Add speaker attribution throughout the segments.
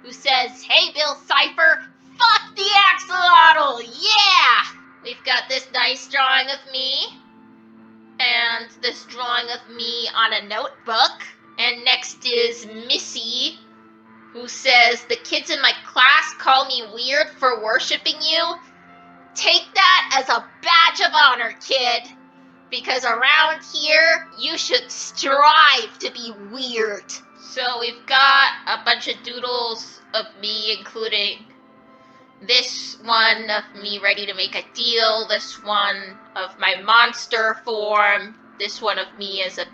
Speaker 1: who says, "Hey, Bill CIPHER, fuck the axolotl, yeah!" We've got this nice drawing of me, and this drawing of me on a notebook. And next is Missy, who says, "The kids in my class call me weird for worshiping you. Take that as a badge of honor, kid. Because around here, you should strive to be weird." So we've got a bunch of doodles of me, including this one of me ready to make a deal, this one of my monster form, this one of me as a...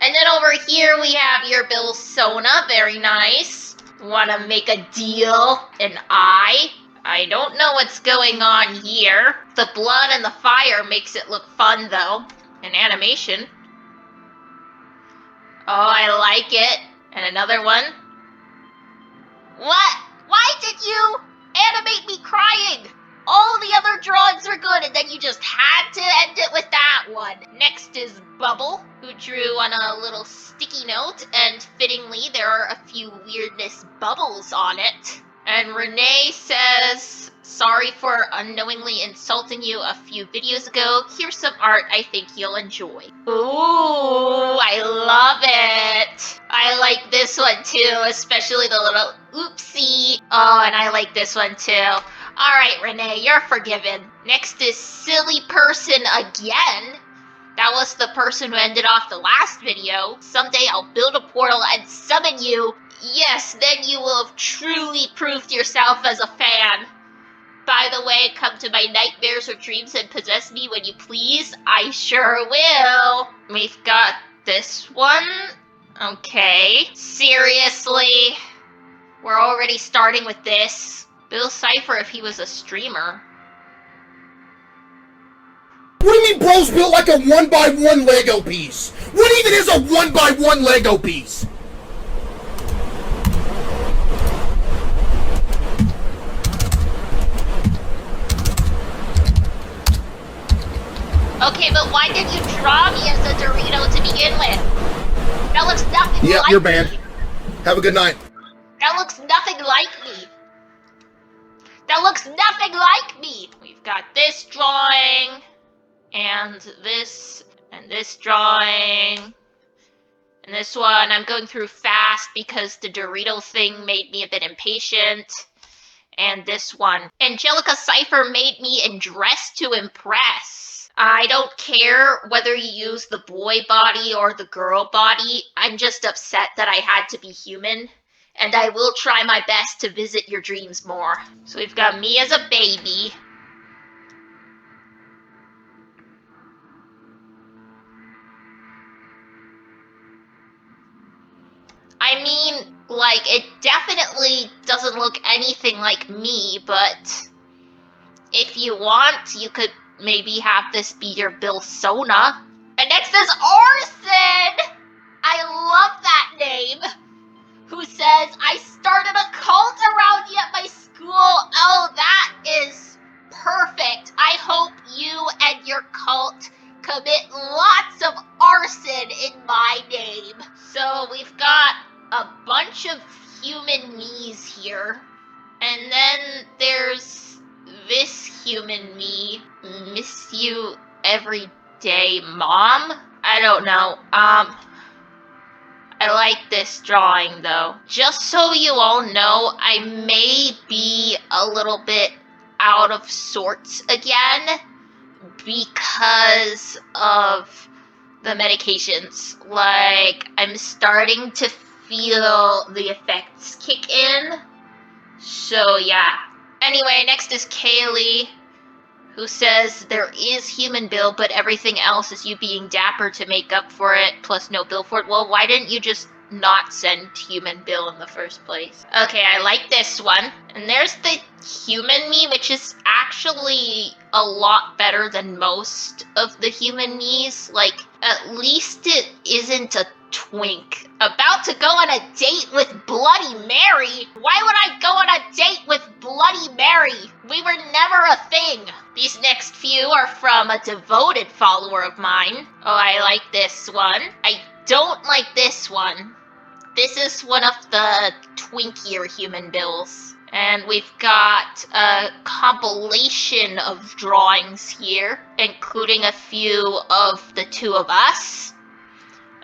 Speaker 1: And then over here we have your Bill Sona, very nice. Wanna make a deal? An eye? I don't know what's going on here. The blood and the fire makes it look fun though. An animation. Oh, I like it. And another one. What? Why did you animate me crying? All the other drawings were good, and then you just had to end it with that one. Next is Bubble, who drew on a little sticky note, and fittingly, there are a few weirdness bubbles on it. And Renee says, "Sorry for unknowingly insulting you a few videos ago. Here's some art I think you'll enjoy." Ooh, I love it. I like this one too, especially the little oopsie. Oh, and I like this one too. Alright, Renee, you're forgiven. Next is Silly Person again. That was the person who ended off the last video. Someday I'll build a portal and summon you. Yes, then you will have truly proved yourself as a fan. By the way, come to my nightmares or dreams and possess me when you please. I sure will. We've got this one. Okay. Seriously? We're already starting with this. Bill CIPHER if he was a streamer.
Speaker 2: What do you mean bro's built like a 1x1 Lego piece? What even is a 1x1 Lego piece?
Speaker 1: Okay, but why did you draw me as a Dorito to begin with? That looks nothing
Speaker 2: Yeah,
Speaker 1: like
Speaker 2: you're banned.
Speaker 1: me.
Speaker 2: Have a good night.
Speaker 1: That looks nothing like me. That looks nothing like me. We've got this drawing, and this drawing, and this one. I'm going through fast because the Dorito thing made me a bit impatient. And this one. Angelica CIPHER made me in Dress to Impress. I don't care whether you use the boy body or the girl body. I'm just upset that I had to be human. And I will try my best to visit your dreams more. So we've got me as a baby. I mean, like, it definitely doesn't look anything like me, but if you want, you could maybe have this be your Bill Sona. And next is Orson! I love that name! Who says, "I started a cult around you at my school." Oh, that is perfect. I hope you and your cult commit lots of arson in my name. So we've got a bunch of human me's here. And then there's this human me. Miss you every day, Mom? I don't know. I like this drawing though. Just so you all know, I may be a little bit out of sorts again because of the medications. Like, I'm starting to feel the effects kick in. So yeah. Anyway, next is Kaylee, who says, "There is human Bill, but everything else is you being dapper to make up for it, plus no bill for it." Well, why didn't you just not send human Bill in the first place? Okay, I like this one. And there's the human me, which is actually a lot better than most of the human me's. Like, at least it isn't a twink. About to go on a date with Bloody Mary? Why would I go on a date with Bloody Mary? We were never a thing. These next few are from a devoted follower of mine. Oh, I like this one. I don't like this one. This is one of the twinkier human bills. And we've got a compilation of drawings here, including a few of the two of us.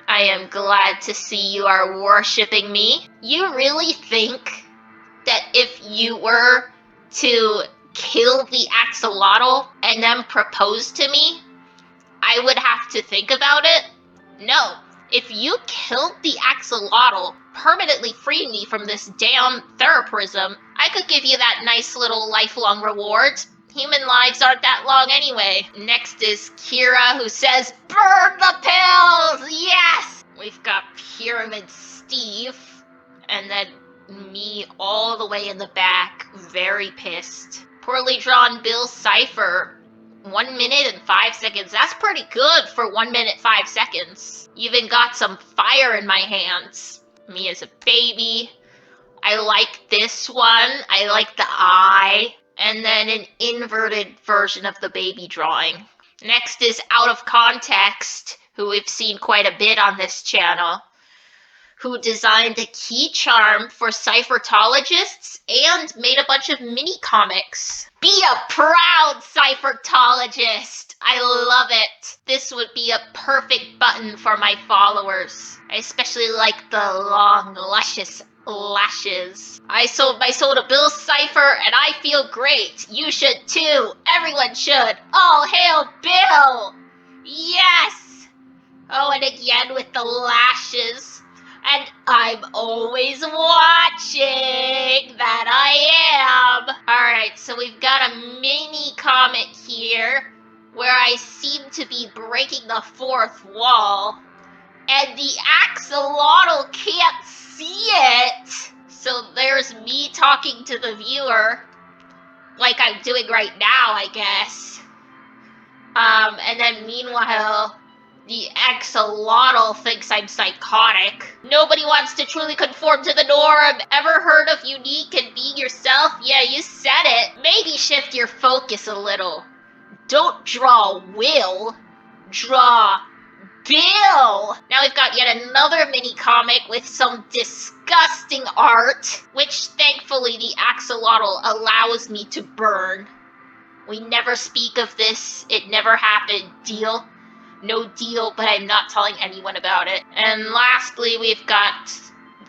Speaker 1: I am glad to see you are worshipping me. You really think that if you were to kill the axolotl and then propose to me, I would have to think about it? No. If you killed the axolotl, permanently freeing me from this damn therapism, I could give you that nice little lifelong reward. Human lives aren't that long anyway. Next is Kira, who says, burn the pills! Yes! We've got Pyramid Steve, and then me all the way in the back, very pissed. Poorly drawn Bill CIPHER. 1 minute and 5 seconds. That's pretty good for 1 minute, 5 seconds. Even got some fire in my hands. Me as a baby. I like this one. I like the eye. And then an inverted version of the baby drawing. Next is Out of Context, who we've seen quite a bit on this channel, who designed a key charm for cyphertologists and made a bunch of mini comics. Be a proud cyphertologist! I love it! This would be a perfect button for my followers. I especially like the long, luscious lashes. I sold my soul to Bill CIPHER and I feel great. You should too. Everyone should. All hail Bill! Yes! Oh, and again with the lashes. And I'm always watching. That I am. Alright, so we've got a mini comic here where I seem to be breaking the fourth wall. And the axolotl can't see it. So there's me talking to the viewer, like I'm doing right now, I guess. And then meanwhile, the axolotl thinks I'm psychotic. Nobody wants to truly conform to the norm. Ever heard of unique and being yourself? Yeah, you said it. Maybe shift your focus a little. Don't draw Will. Draw Bill! Now we've got yet another mini comic with some disgusting art, which thankfully the axolotl allows me to burn. We never speak of this. It never happened. Deal? No deal, but I'm not telling anyone about it. And lastly, we've got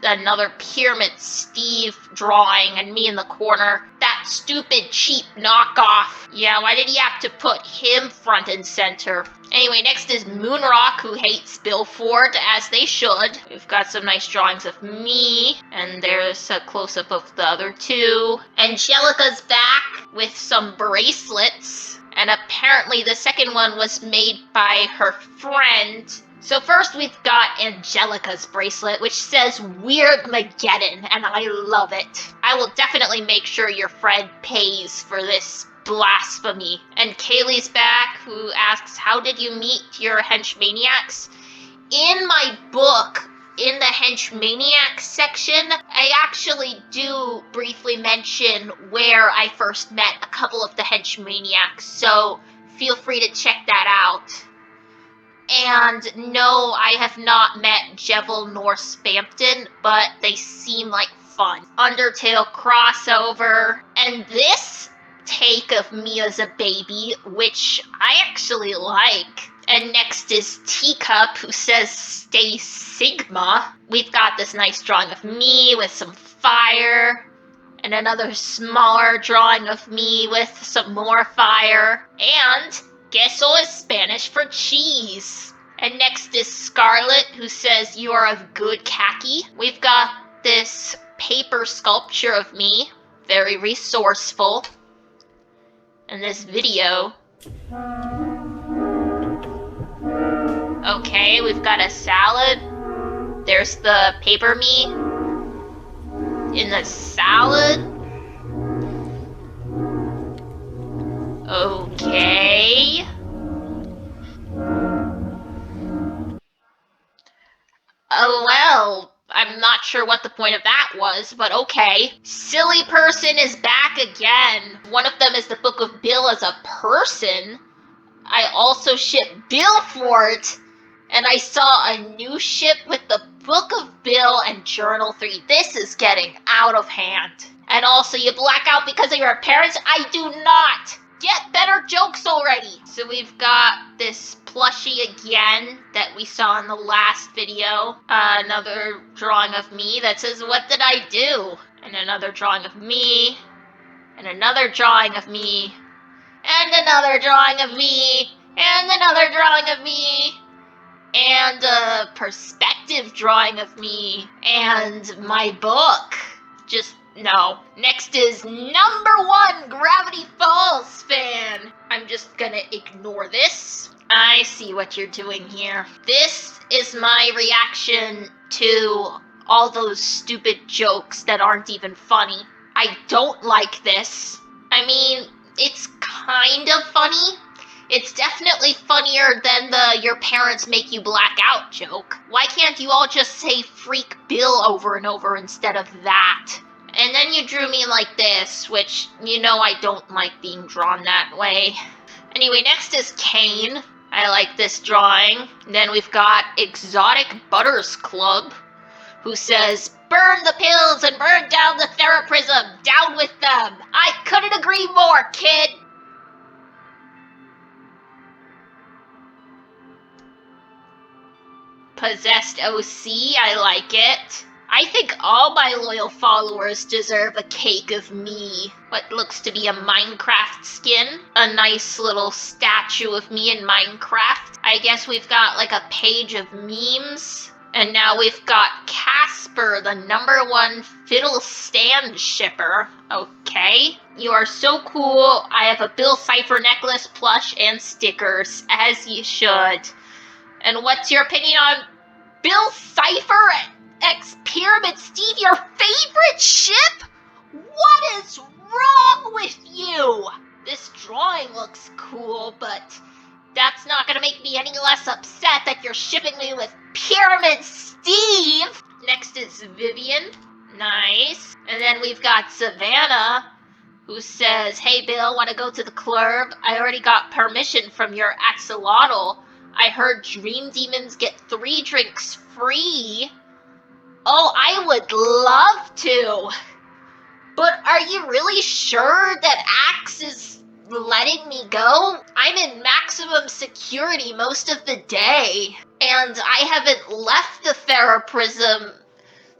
Speaker 1: another Pyramid Steve drawing and me in the corner. That stupid, cheap knockoff. Yeah, why did he have to put him front and center? Anyway, next is Moonrock, who hates Bill Ford, as they should. We've got some nice drawings of me, and there's a close-up of the other two. Angelica's back with some bracelets, and apparently the second one was made by her friend. So first we've got Angelica's bracelet, which says Weird Mageddon, and I love it. I will definitely make sure your friend pays for this blasphemy. And Kaylee's back, who asks, how did you meet your henchmaniacs? In my book, in the henchmaniacs section, I actually do briefly mention where I first met a couple of the henchmaniacs, so feel free to check that out. And no, I have not met Jevil nor Spampton, but they seem like fun. Undertale crossover, and this take of me as a baby, which I actually like. And next is Teacup, who says stay Sigma. We've got this nice drawing of me with some fire, and another smaller drawing of me with some more fire, and queso is Spanish for cheese. And next is Scarlet, who says you are of good khaki. We've got this paper sculpture of me, very resourceful. And this video. Okay, we've got a salad. There's the paper me in the salad. Okay. well, I'm not sure what the point of that was, but okay. Silly person is back again. One of them is the Book of Bill as a person. I also shipped Bill for it, and I saw a new ship with the Book of Bill and Journal 3. This is getting out of hand. And also, you black out because of your parents? I do not! Get better jokes already! So we've got this plushie again that we saw in the last video. Another drawing of me that says, "What did I do?" And another drawing of me. And another drawing of me. And another drawing of me. And another drawing of me. And a perspective drawing of me. And my book. Just no. Next is #1 Gravity Falls fan. I'm just gonna ignore this. I see what you're doing here. This is my reaction to all those stupid jokes that aren't even funny. I don't like this. I mean, it's kind of funny. It's definitely funnier than the "your parents make you black out" joke. Why can't you all just say "freak Bill" over and over instead of that? And then you drew me like this, which, you know, I don't like being drawn that way. Anyway, next is Kane. I like this drawing. Then we've got Exotic Butters Club, who says, "Burn the pills and burn down the theraprism. Down with them. I couldn't agree more, kid." Possessed OC, I like it. I think all my loyal followers deserve a cake of me. What looks to be a Minecraft skin. A nice little statue of me in Minecraft. I guess we've got like a page of memes. And now we've got Casper, the #1 fiddle stand shipper. Okay. You are so cool. I have a Bill CIPHER necklace, plush, and stickers, as you should. And what's your opinion on Bill CIPHER X Pyramid Steve, your favorite ship? What is wrong with you? This drawing looks cool, but that's not gonna make me any less upset that you're shipping me with Pyramid Steve. Next is Vivian. Nice. And then we've got Savannah, who says, "Hey Bill, wanna go to the club? I already got permission from your axolotl. I heard dream demons get 3 drinks free." Oh, I would love to. But are you really sure that Axe is letting me go? I'm in maximum security most of the day, and I haven't left the Theraprism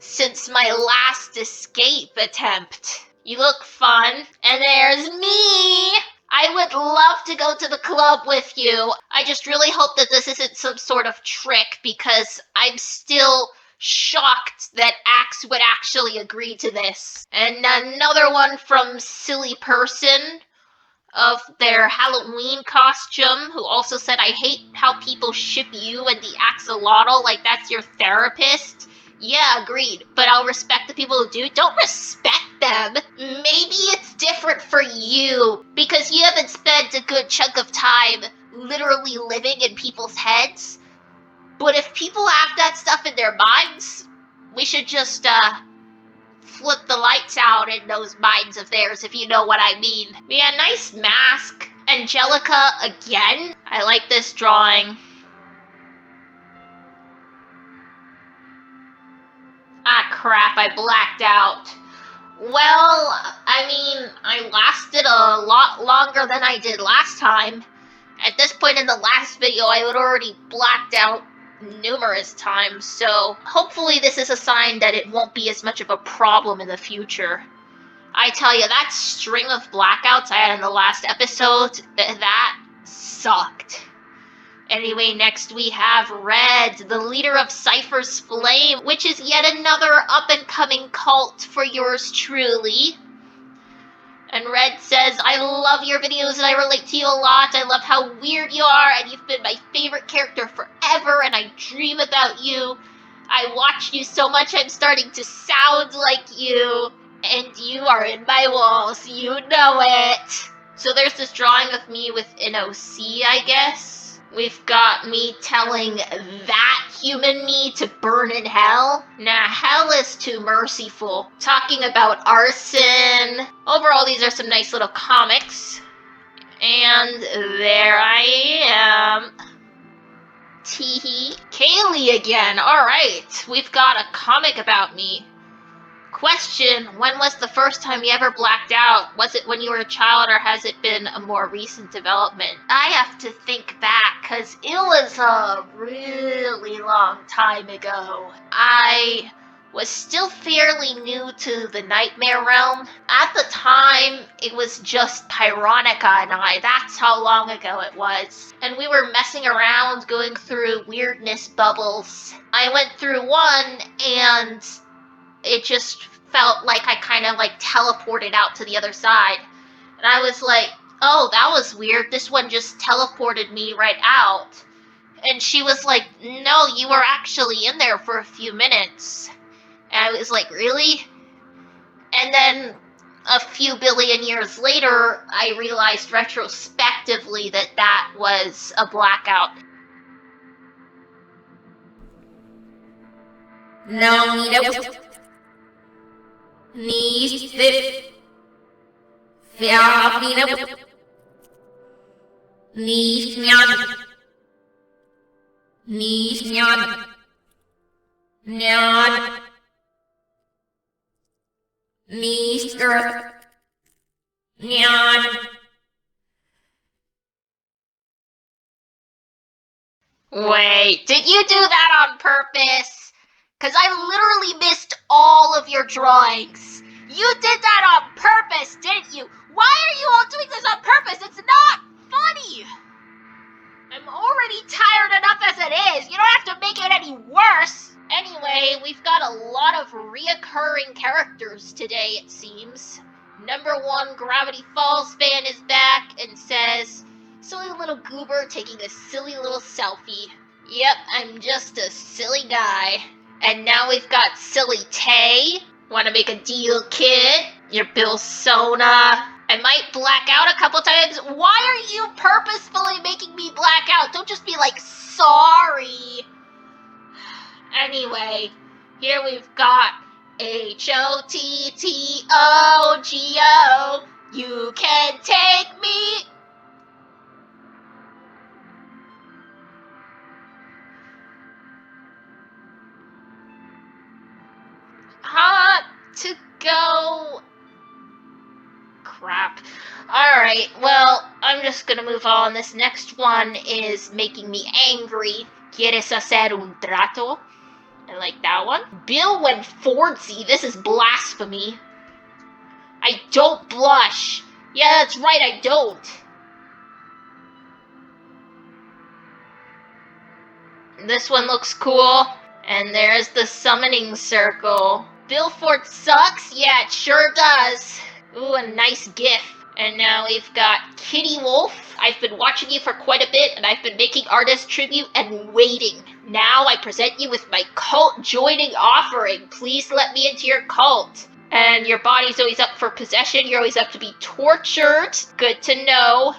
Speaker 1: since my last escape attempt. You look fun. And there's me! I would love to go to the club with you. I just really hope that this isn't some sort of trick, because I'm still shocked that Axe would actually agree to this. And another one from Silly Person of their Halloween costume, who also said, "I hate how people ship you and the axolotl like that's your therapist." Yeah, agreed. But I'll respect the people who do. Don't respect them. Maybe it's different for you, because you haven't spent a good chunk of time literally living in people's heads. But if people have that stuff in their minds, we should just, flip the lights out in those minds of theirs, if you know what I mean. Yeah, nice mask. Angelica again. I like this drawing. Ah, crap, I blacked out. Well, I mean, I lasted a lot longer than I did last time. At this point in the last video, I had already blacked out numerous times, so hopefully this is a sign that it won't be as much of a problem in the future. I tell you, that string of blackouts I had in the last episode, that sucked. Anyway, next we have Red, the leader of Cypher's Flame, which is yet another up-and-coming cult for yours truly. And Red says, "I love your videos and I relate to you a lot. I love how weird you are, and you've been my favorite character forever, and I dream about you. I watch you so much I'm starting to sound like you, and you are in my walls, you know it." So there's this drawing of me with an OC, I guess. We've got me telling that human me to burn in hell? Nah, hell is too merciful. Talking about arson. Overall, these are some nice little comics. And there I am. Teehee. Kaylee again. Alright, we've got a comic about me. Question, when was the first time you ever blacked out? Was it when you were a child or has it been a more recent development? I have to think back, because it was a really long time ago. I was still fairly new to the nightmare realm. At the time, it was just Pyronica and I. That's how long ago it was. And we were messing around, going through weirdness bubbles. I went through one, and it just felt like I kind of like teleported out to the other side. And I was like, oh, that was weird. This one just teleported me right out. And she was like, no, you were actually in there for a few minutes. And I was like, really? And then a few billion years later, I realized retrospectively that that was a blackout.
Speaker 3: No, nope. Nicht fit. Verabredet. Nicht mehr. Nicht mehr. Nein. Nicht Earth. Nein.
Speaker 1: Wait, did you do that on purpose? Because I literally missed all of your drawings. You did that on purpose, didn't you? Why are you all doing this on purpose? It's not funny. I'm already tired enough as it is. You don't have to make it any worse. Anyway, we've got a lot of reoccurring characters today, it seems. Number 1 Gravity Falls fan is back and says, silly little goober taking a silly little selfie. Yep, I'm just a silly guy. And now we've got Silly Tay. Wanna make a deal, kid? You're Bill Sona. I might black out a couple times. Why are you purposefully making me black out? Don't just be like, sorry. Anyway, here we've got HOTTOGO. You can take me. Hot to go. Crap. Alright, well, I'm just gonna move on. This next one is making me angry. ¿Quieres hacer un trato? I like that one. Bill went Fordsy. This is blasphemy. I don't blush. Yeah, that's right, I don't. This one looks cool. And there's the summoning circle. Bill Ford sucks? Yeah, it sure does. Ooh, a nice gif. And now we've got Kitty Wolf. I've been watching you for quite a bit, and I've been making artist tribute and waiting. Now I present you with my cult joining offering. Please let me into your cult. And your body's always up for possession. You're always up to be tortured. Good to know.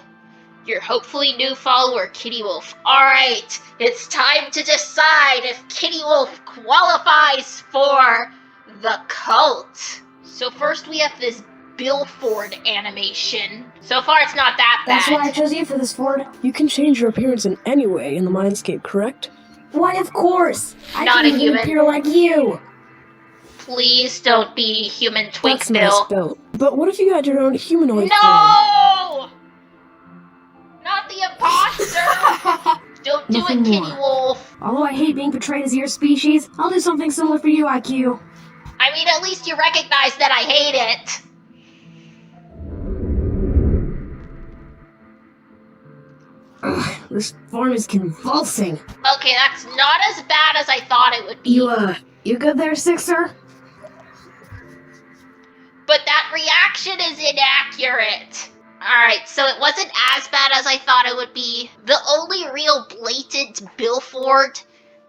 Speaker 1: Your hopefully new follower, Kitty Wolf. Alright, it's time to decide if Kitty Wolf qualifies for the cult. So first we have this Bill Ford animation. So far it's not that bad.
Speaker 4: That's why I chose you for this, Ford. You can change your appearance in any way in the Mindscape, correct? Why, of course! I
Speaker 1: Not
Speaker 4: can
Speaker 1: a
Speaker 4: even
Speaker 1: human.
Speaker 4: appear like you!
Speaker 1: Please don't be human twink
Speaker 4: That's
Speaker 1: Bill.
Speaker 4: nice, Bill. But what if you had your own humanoid form?
Speaker 1: No! Not the imposter! Don't do
Speaker 4: Nothing
Speaker 1: it, Kitty
Speaker 4: more.
Speaker 1: Wolf.
Speaker 4: Although I hate being portrayed as your species, I'll do something similar for you, IQ.
Speaker 1: I mean, at least you recognize that I hate it.
Speaker 4: Ugh, this form is convulsing.
Speaker 1: Okay, that's not as bad as I thought it would be.
Speaker 4: You good there, Sixer?
Speaker 1: But that reaction is inaccurate. Alright, so it wasn't as bad as I thought it would be. The only real blatant Bill Ford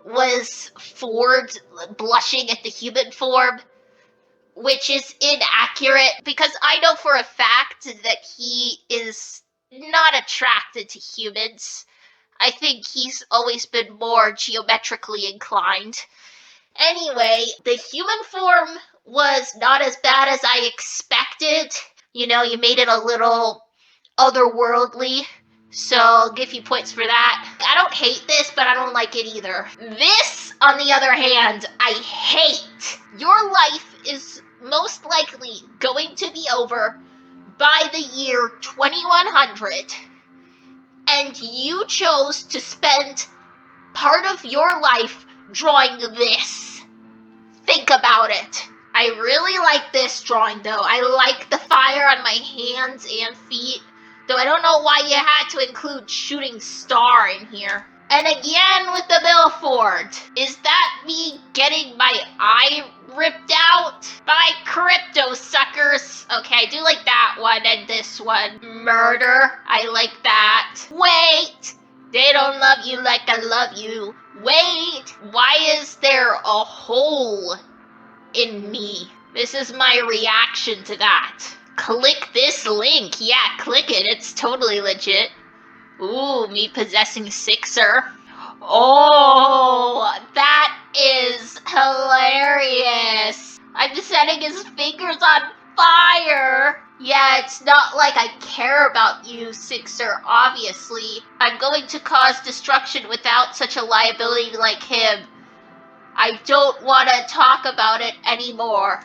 Speaker 1: was Ford blushing at the human form, which is inaccurate because I know for a fact that he is not attracted to humans. I think he's always been more geometrically inclined. Anyway, the human form was not as bad as I expected. You know, you made it a little otherworldly, so I'll give you points for that. I don't hate this, but I don't like it either. This, on the other hand, I hate. Your life is most likely going to be over by the year 2100, and you chose to spend part of your life drawing this. Think about it. I really like this drawing, though. I like the fire on my hands and feet, though I don't know why you had to include shooting star in here. And again with the billboard. Is that me getting my eye ripped out by crypto suckers? Okay, I do like that one and this one. Murder. I like that. Wait! They don't love you like I love you. Wait! Why is there a hole in me? This is my reaction to that. Click this link. Yeah, click it. It's totally legit. Ooh, me possessing CIPHER. Oh, that is hilarious. I'm setting his fingers on fire. Yeah, it's not like I care about you, CIPHER, obviously. I'm going to cause destruction without such a liability like him. I don't want to talk about it anymore.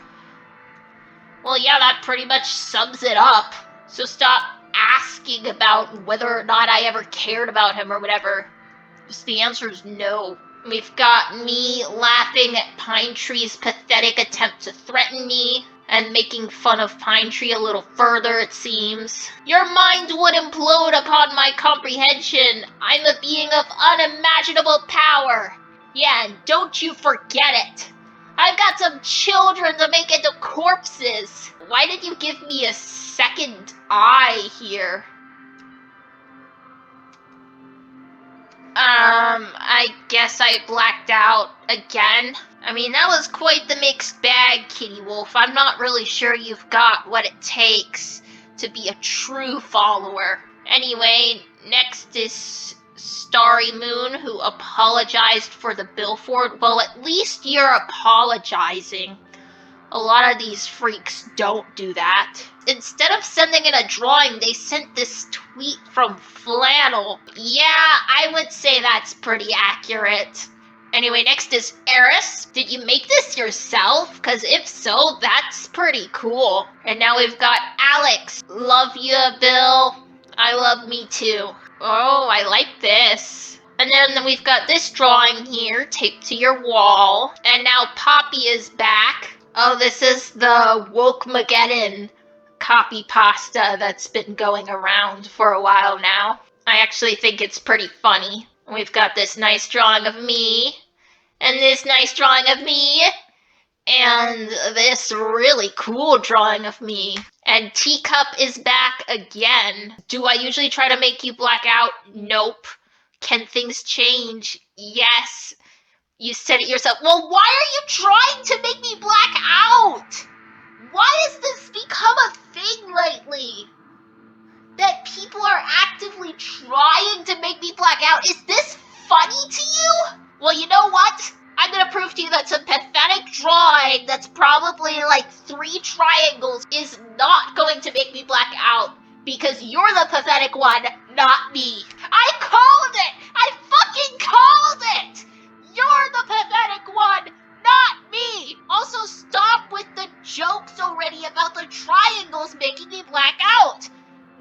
Speaker 1: Well, yeah, that pretty much sums it up. So stop asking about whether or not I ever cared about him or whatever. Just the answer is no. We've got me laughing at Pine Tree's pathetic attempt to threaten me, and making fun of Pine Tree a little further, it seems. Your mind would implode upon my comprehension. I'm a being of unimaginable power. Yeah, and don't you forget it. I've got some children to make into corpses. Why did you give me a second eye here? I guess I blacked out again. I mean, that was quite the mixed bag, Kitty Wolf. I'm not really sure you've got what it takes to be a true follower. Anyway, next is Starry Moon, who apologized for the billboard. Well, at least you're apologizing. A lot of these freaks don't do that. Instead of sending in a drawing, they sent this tweet from Flannel. Yeah, I would say that's pretty accurate. Anyway, next is Eris. Did you make this yourself? Because if so, that's pretty cool. And now we've got Alex. Love you, Bill. I love me too. Oh, I like this. And then we've got this drawing here, taped to your wall. And now Poppy is back. Oh, this is the Woke-mageddon copy pasta that's been going around for a while now. I actually think it's pretty funny. We've got this nice drawing of me, and this nice drawing of me, and this really cool drawing of me. And Teacup is back again. Do I usually try to make you black out? Nope. Can things change? Yes. You said it yourself. Well, why are you trying to make me black out? Why has this become a thing lately? That people are actively trying to make me black out? Is this funny to you? Well, you know what? I'm gonna prove to you that some pathetic drawing that's probably like 3 triangles is not going to make me black out. Because you're the pathetic one, not me. I called it! I fucking called it! You're the pathetic one, not me! Also, stop with the jokes already about the triangles making me black out!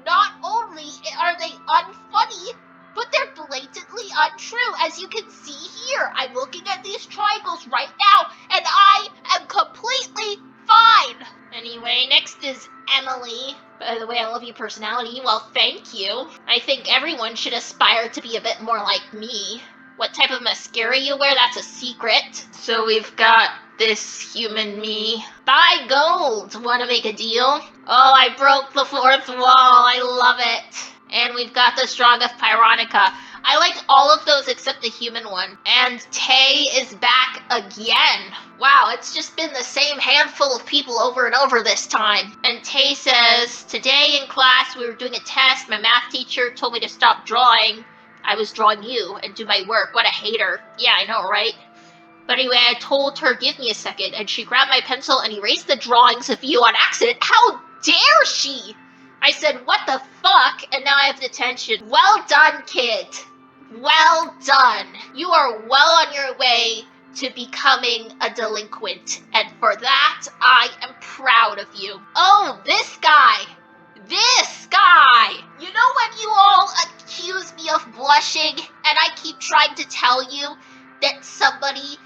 Speaker 1: Not only are they unfunny, but they're blatantly untrue, as you can see here. I'm looking at these triangles right now, and I am completely fine! Anyway, next is Emily. By the way, I love your personality. Well, thank you. I think everyone should aspire to be a bit more like me. What type of mascara you wear, that's a secret. So we've got this human me. Buy gold! Wanna make a deal? Oh, I broke the 4th wall. I love it. And we've got the Strong of Pyronica. I like all of those except the human one. And Tay is back again. Wow, it's just been the same handful of people over and over this time. And Tay says, today in class we were doing a test. My math teacher told me to stop drawing. I was drawing you and do my work. What a hater. Yeah, I know, right? But anyway, I told her, give me a second, and she grabbed my pencil and erased the drawings of you on accident. How dare she? I said, what the fuck? And now I have detention. Well done, kid. Well done. You are well on your way to becoming a delinquent, and for that, I am proud of you. Oh, this guy. This guy! You know when you all accuse me of blushing, and I keep trying to tell you that somebody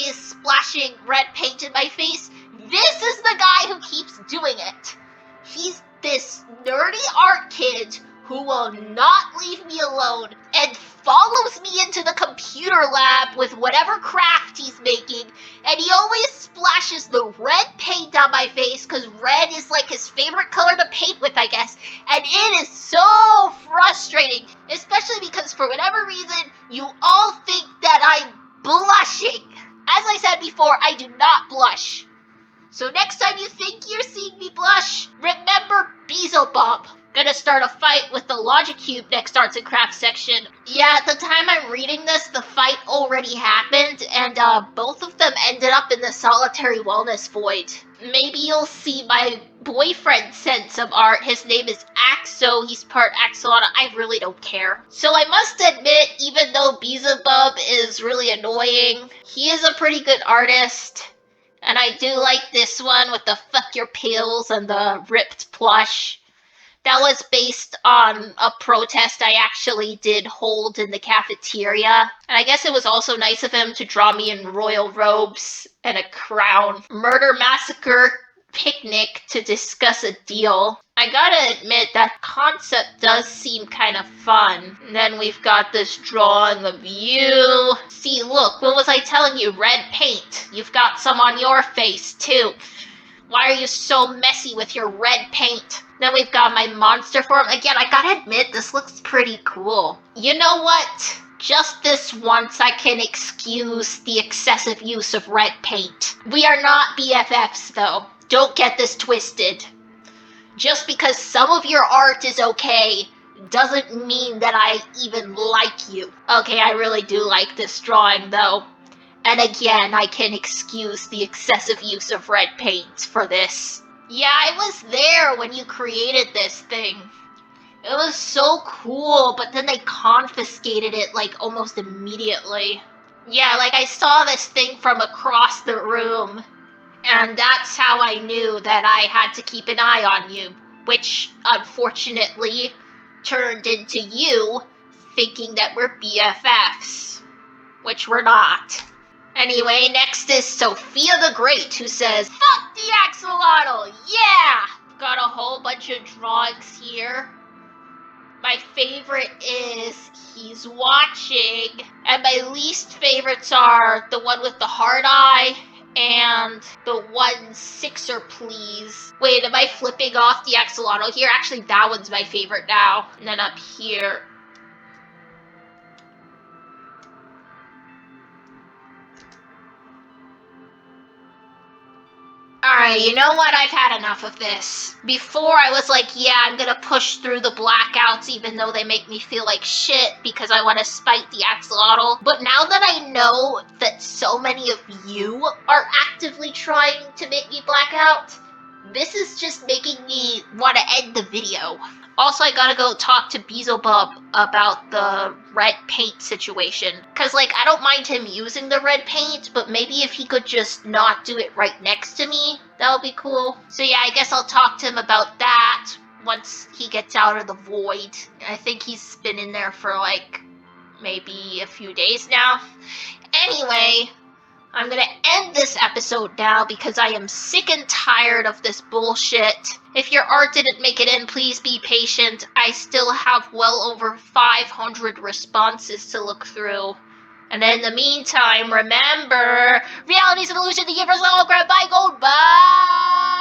Speaker 1: is splashing red paint in my face? This is the guy who keeps doing it. He's this nerdy art kid who will not leave me alone and follows me into the computer lab with whatever craft he's making, and he always splashes the red paint on my face because red is like his favorite color to paint with, I guess, and it is so frustrating, especially because for whatever reason you all think that I'm blushing. As I said before, I do not blush. So next time you think you're seeing me blush, remember Beelzebub. Gonna start a fight with the Logic Cube next Arts and Crafts section. Yeah, at the time I'm reading this, the fight already happened, and both of them ended up in the Solitary Wellness Void. Maybe you'll see my boyfriend sent some art. His name is Axo. He's part Axolotl. I really don't care. So I must admit, even though Beelzebub is really annoying, he is a pretty good artist. And I do like this one with the fuck your pills and the ripped plush. That was based on a protest I actually did hold in the cafeteria. And I guess it was also nice of him to draw me in royal robes and a crown. Murder Massacre picnic to discuss a deal. I gotta admit that concept does seem kind of fun. And then we've got this drawing of you. See, look, what was I telling you? Red paint. You've got some on your face too. Why are you so messy with your red paint? Then we've got my monster form. Again, I gotta admit, this looks pretty cool. You know what? Just this once I can excuse the excessive use of red paint. We are not BFFs though. Don't get this twisted. Just because some of your art is okay doesn't mean that I even like you. Okay, I really do like this drawing though. And again, I can excuse the excessive use of red paint for this. Yeah, I was there when you created this thing. It was so cool, but then they confiscated it like almost immediately. Yeah, like I saw this thing from across the room, and that's how I knew that I had to keep an eye on you, which unfortunately turned into you thinking that we're BFFs, which we're not. Anyway, next is Sophia the Great, who says, fuck the axolotl, yeah! Got a whole bunch of drawings here. My favorite is he's watching, and my least favorites are the one with the heart eye and the one sixer please. Wait, am I flipping off the axolotl here? Actually, that one's my favorite now. And then up here, alright, you know what? I've had enough of this. Before I was like, yeah, I'm gonna push through the blackouts even though they make me feel like shit because I want to spite the axolotl. But now that I know that so many of you are actively trying to make me blackout, this is just making me want to end the video. Also, I gotta go talk to Beelzebub about the red paint situation. Cause like, I don't mind him using the red paint, but maybe if he could just not do it right next to me, that would be cool. So yeah, I guess I'll talk to him about that once he gets out of the void. I think he's been in there for like, maybe a few days now. Anyway, I'm gonna end this episode now because I am sick and tired of this bullshit. If your art didn't make it in, please be patient. I still have well over 500 responses to look through. And in the meantime, remember, reality's an illusion, the universe hologram, bye, gold, bye!